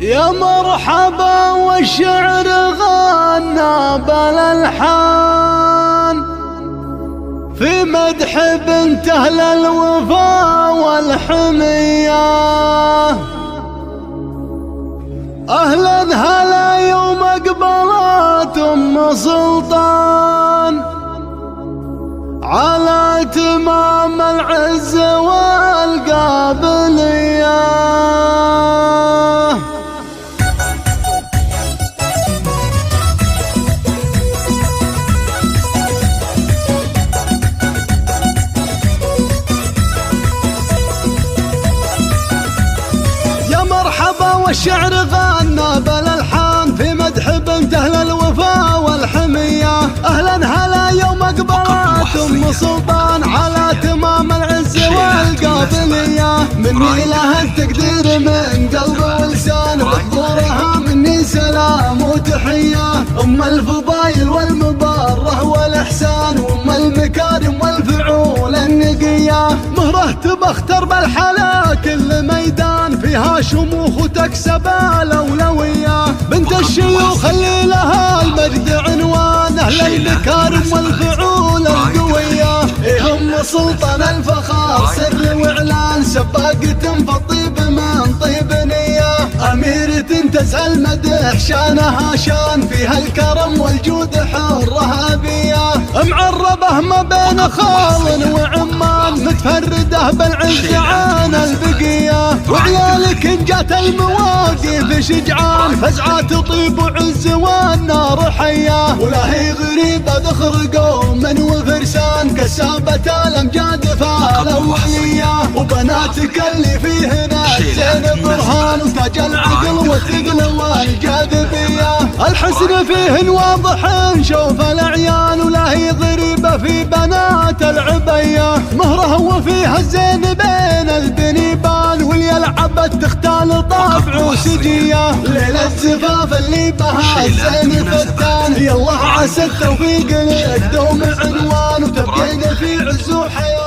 يا مرحبا والشعر غنى بالالحان في مدح بنت اهل الوفا والحميه. اهلا هلا يوم اقبلت ام سلطان على تمام العز والقابليه. والشعر غنى بالالحان في مدح بنت اهل الوفا والحميه. اهلا هلا يوم اقبلت ام سلطان على تمام العز والقابليه. مني لها التقدير من قلب ولسان بحضورها مني سلام وتحيه. ام الفضايل والمبره والاحسان وام المكارم والفعول النقيه. مهره تبختر بالحلا كل ميدان فيها شموخ وتكسب الاولويه. بنت الشيوخ اللي لها المجد عنوان اهل المكارم والفعول القويه. ام سلطان الفخار سر واعلان سباقة فالطيب من طيب نيه. اميرة تسعى المدح شانها شان فيها الكرم والجود حرها بيه. معربه ما بين خال وعمان متفرده بالعز عن البقيه. وعيالك ان جات المواقف شجعان فزعه تطيب وعز والنار حيه. ولا هي غريبه ذخر قوم وفرسان كسابه الامجاد فالاوليه. وبناتك اللي فيهن زين برهان وتاج العقل والثقل والجاذبيه. الحسن فيهن واضح نشوف الاعيان ولا هي غريبه في بنات العبيه. مهره وفيها الزين بين البنيبان واللي يلعبت تختال طابع وسجيه. ليلة الزفاف اللي بها الزين فتان يالله عسى التوفيق لك دوم عنوان وتبقين في عز وحياه.